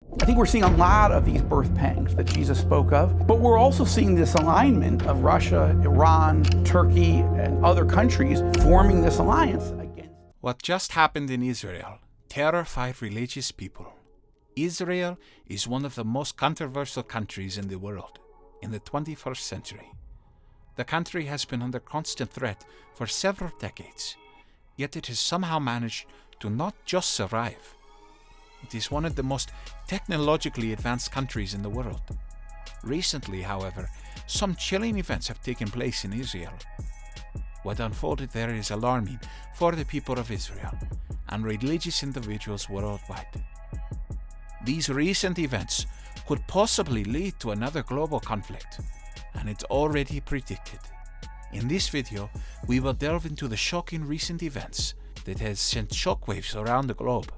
I think we're seeing a lot of these birth pangs that Jesus spoke of, but we're also seeing this alignment of Russia, Iran, Turkey, and other countries forming this alliance against. What just happened in Israel terrified religious people. Israel is one of the most controversial countries in the world in the 21st century. The country has been under constant threat for several decades, yet it has somehow managed to not just survive. It is one of the most technologically advanced countries in the world. Recently, however, some chilling events have taken place in Israel. What unfolded there is alarming for the people of Israel and religious individuals worldwide. These recent events could possibly lead to another global conflict, and it's already predicted. In this video, we will delve into the shocking recent events that has sent shockwaves around the globe.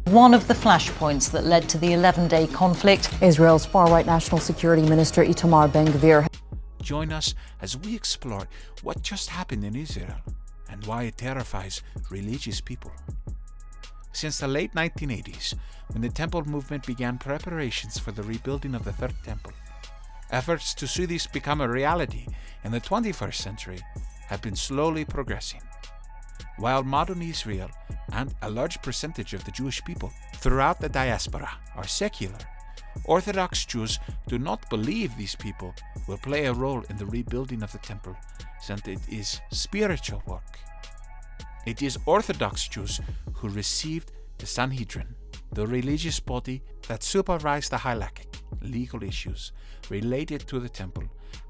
One of the flashpoints that led to the 11-day conflict. Israel's far-right National Security Minister Itamar Ben-Gvir. Join us as we explore what just happened in Israel and why it terrifies religious people. Since the late 1980s, when the Temple movement began preparations for the rebuilding of the Third Temple, efforts to see this become a reality in the 21st century have been slowly progressing. While modern Israel and a large percentage of the Jewish people throughout the diaspora are secular, Orthodox Jews do not believe these people will play a role in the rebuilding of the temple, since it is spiritual work. It is Orthodox Jews who received the Sanhedrin, the religious body that supervised the halakhic legal issues related to the temple,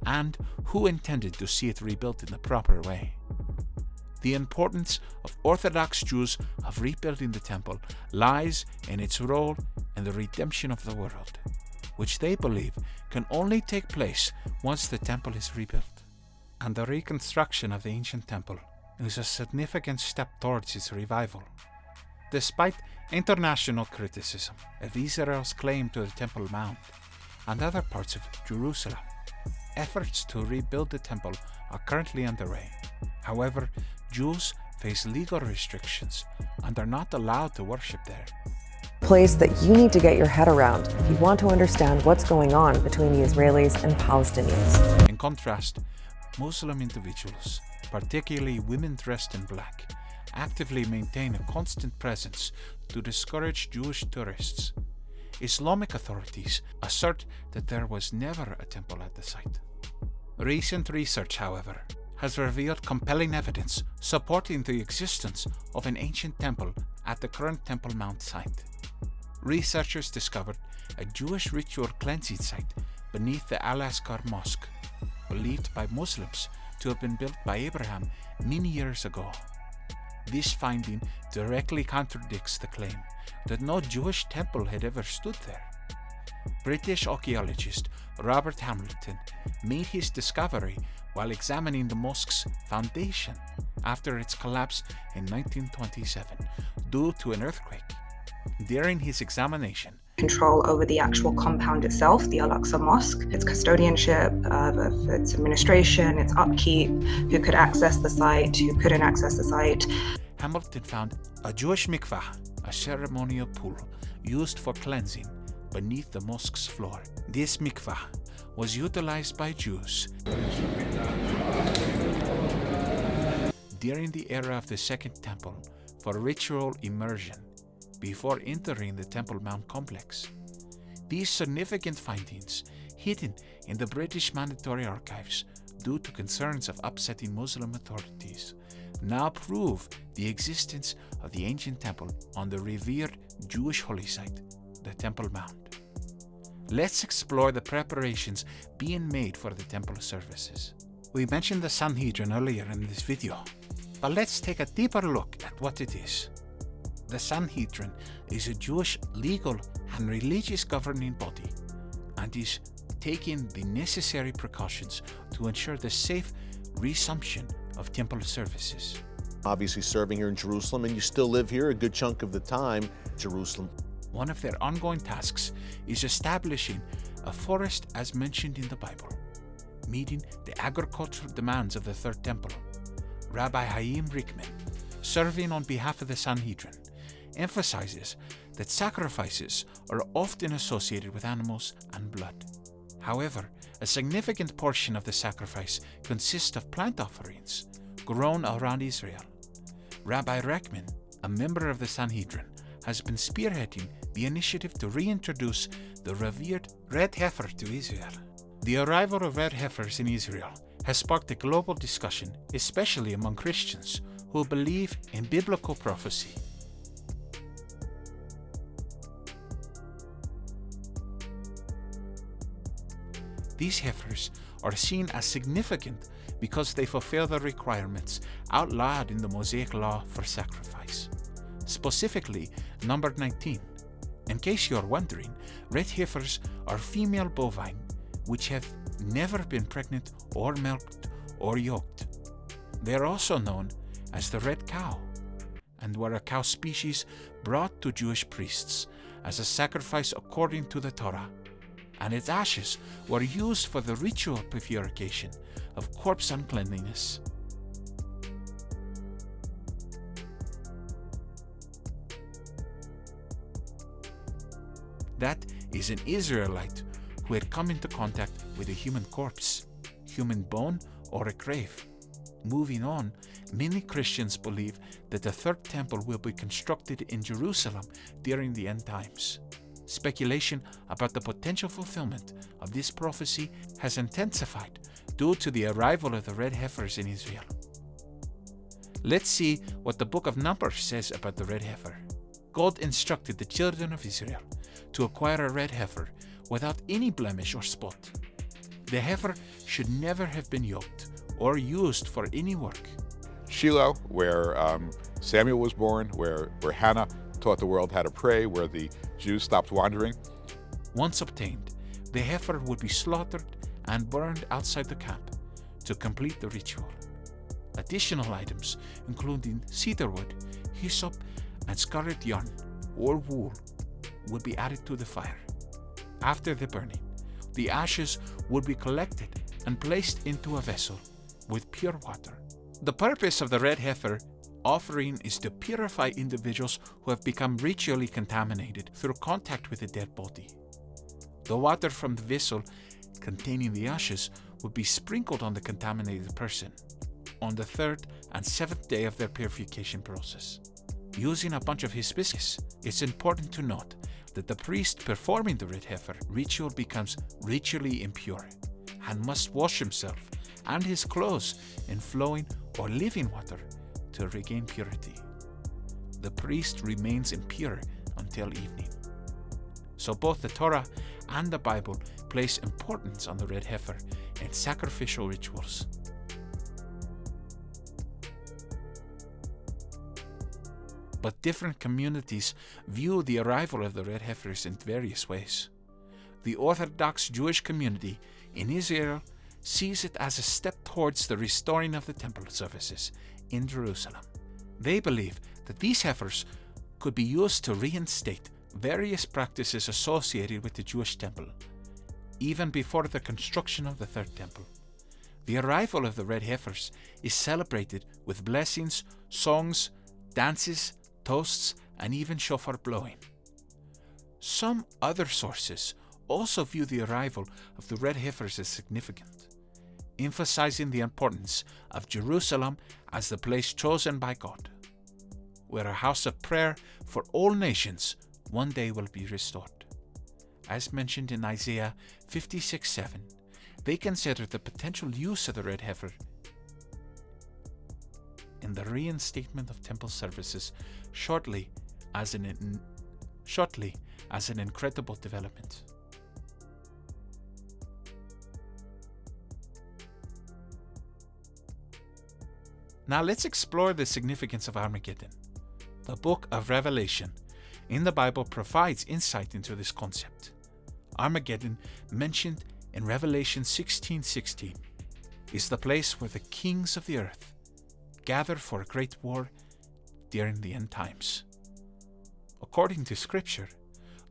and who intended to see it rebuilt in the proper way. The importance of Orthodox Jews of rebuilding the temple lies in its role in the redemption of the world, which they believe can only take place once the temple is rebuilt. And the reconstruction of the ancient temple is a significant step towards its revival. Despite international criticism of Israel's claim to the Temple Mount and other parts of Jerusalem, efforts to rebuild the temple are currently underway. However, Jews face legal restrictions and are not allowed to worship there. Place that you need to get your head around if you want to understand what's going on between the Israelis and Palestinians. In contrast, Muslim individuals, particularly women dressed in black, actively maintain a constant presence to discourage Jewish tourists. Islamic authorities assert that there was never a temple at the site. Recent research, however, has revealed compelling evidence supporting the existence of an ancient temple at the current Temple Mount site. Researchers discovered a Jewish ritual cleansing site beneath the Al-Aqsa Mosque, believed by Muslims to have been built by Abraham many years ago. This finding directly contradicts the claim that no Jewish temple had ever stood there. British archaeologist Robert Hamilton made his discovery while examining the mosque's foundation after its collapse in 1927 due to an earthquake. During his examination, control over the actual compound itself, the Al-Aqsa Mosque, its custodianship, its administration, its upkeep, who could access the site, who couldn't access the site. Hamilton found a Jewish mikvah, a ceremonial pool used for cleansing, beneath the mosque's floor. This mikvah was utilized by Jews during the era of the Second Temple for ritual immersion before entering the Temple Mount complex. These significant findings, hidden in the British Mandatory Archives due to concerns of upsetting Muslim authorities, now prove the existence of the ancient temple on the revered Jewish holy site, the Temple Mount. Let's explore the preparations being made for the temple services. We mentioned the Sanhedrin earlier in this video, but let's take a deeper look at what it is. The Sanhedrin is a Jewish legal and religious governing body and is taking the necessary precautions to ensure the safe resumption of temple services. Obviously serving here in Jerusalem, and you still live here a good chunk of the time, Jerusalem. One of their ongoing tasks is establishing a forest as mentioned in the Bible, meeting the agricultural demands of the Third Temple. Rabbi Chaim Rickman, serving on behalf of the Sanhedrin, emphasizes that sacrifices are often associated with animals and blood. However, a significant portion of the sacrifice consists of plant offerings grown around Israel. Rabbi Reckman, a member of the Sanhedrin, has been spearheading the initiative to reintroduce the revered red heifer to Israel. The arrival of red heifers in Israel has sparked a global discussion, especially among Christians who believe in biblical prophecy. These heifers are seen as significant because they fulfill the requirements outlawed in the Mosaic law for sacrifice. Specifically, number 19. In case you're wondering, red heifers are female bovine which have never been pregnant or milked or yoked. They are also known as the red cow, and were a cow species brought to Jewish priests as a sacrifice according to the Torah, and its ashes were used for the ritual purification of corpse uncleanliness. That is an Israelite who had come into contact with a human corpse, human bone, or a grave. Moving on, many Christians believe that the third temple will be constructed in Jerusalem during the end times. Speculation about the potential fulfillment of this prophecy has intensified due to the arrival of the red heifers in Israel. Let's see what the book of Numbers says about the red heifer. God instructed the children of Israel to acquire a red heifer without any blemish or spot. The heifer should never have been yoked or used for any work. Shiloh, where Samuel was born, where Hannah taught the world how to pray, where the Jews stopped wandering. Once obtained, the heifer would be slaughtered and burned outside the camp to complete the ritual. Additional items, including cedar wood, hyssop, and scarlet yarn or wool, would be added to the fire. After the burning, the ashes would be collected and placed into a vessel with pure water. The purpose of the red heifer offering is to purify individuals who have become ritually contaminated through contact with a dead body. The water from the vessel containing the ashes would be sprinkled on the contaminated person on the third and seventh day of their purification process. Using a bunch of hibiscus, it's important to note that the priest performing the red heifer ritual becomes ritually impure and must wash himself and his clothes in flowing or living water to regain purity. The priest remains impure until evening. So both the Torah and the Bible place importance on the red heifer in sacrificial rituals. But different communities view the arrival of the red heifers in various ways. The Orthodox Jewish community in Israel sees it as a step towards the restoring of the temple services in Jerusalem. They believe that these heifers could be used to reinstate various practices associated with the Jewish temple, even before the construction of the third temple. The arrival of the red heifers is celebrated with blessings, songs, dances, toasts, and even shofar blowing. Some other sources also view the arrival of the red heifers as significant, emphasizing the importance of Jerusalem as the place chosen by God, where a house of prayer for all nations one day will be restored. As mentioned in Isaiah 56:7, they consider the potential use of the red heifer in the reinstatement of temple services shortly as an incredible development. Now let's explore the significance of Armageddon. The book of Revelation in the Bible provides insight into this concept. Armageddon, mentioned in Revelation 16:16, is the place where the kings of the earth gather for a great war during the end times. According to Scripture,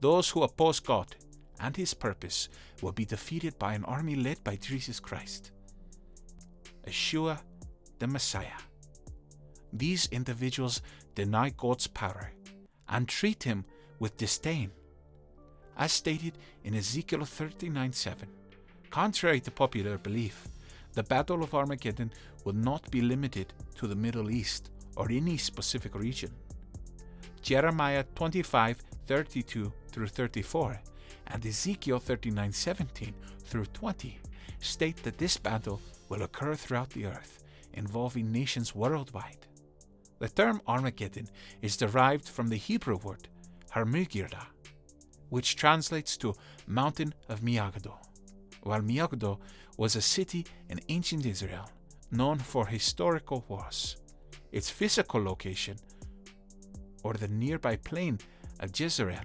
those who oppose God and His purpose will be defeated by an army led by Jesus Christ, Yeshua the Messiah. These individuals deny God's power and treat Him with disdain. As stated in Ezekiel 39:7, contrary to popular belief, the Battle of Armageddon will not be limited to the Middle East or any specific region. Jeremiah 25:32-34 and Ezekiel 39:17-20 state that this battle will occur throughout the earth, involving nations worldwide. The term Armageddon is derived from the Hebrew word Harmugirda, which translates to Mountain of Megiddo, while Megiddo was a city in ancient Israel known for historical wars. Its physical location, or the nearby plain of Jezreel,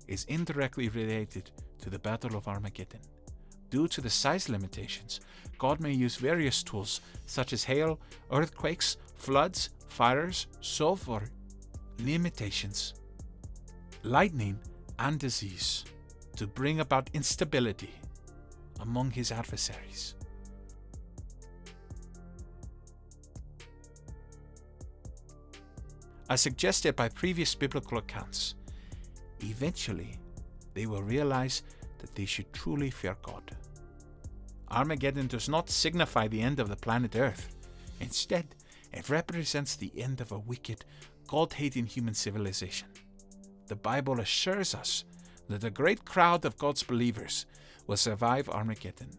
is indirectly related to the Battle of Armageddon. Due to the size limitations, God may use various tools such as hail, earthquakes, floods, fires, sulfur, limitations, lightning, and disease to bring about instability among his adversaries. As suggested by previous biblical accounts, eventually they will realize that they should truly fear God. Armageddon does not signify the end of the planet Earth. Instead, it represents the end of a wicked, God-hating human civilization. The Bible assures us that a great crowd of God's believers will survive Armageddon.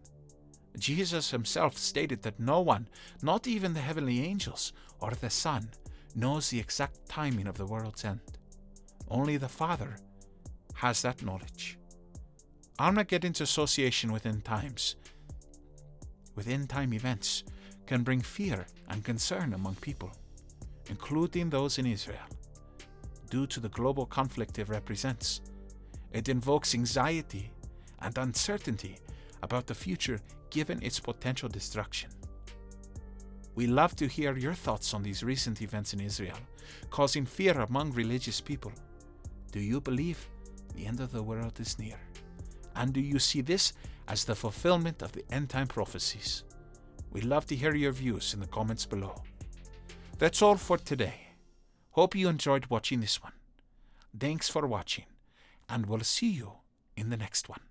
Jesus himself stated that no one, not even the heavenly angels or the Son, knows the exact timing of the world's end. Only the Father has that knowledge. Armageddon's association with end time events, can bring fear and concern among people, including those in Israel, due to the global conflict it represents. It invokes anxiety and uncertainty about the future given its potential destruction. We love to hear your thoughts on these recent events in Israel, causing fear among religious people. Do you believe the end of the world is near? And do you see this as the fulfillment of the end-time prophecies? We'd love to hear your views in the comments below. That's all for today. Hope you enjoyed watching this one. Thanks for watching, and we'll see you in the next one.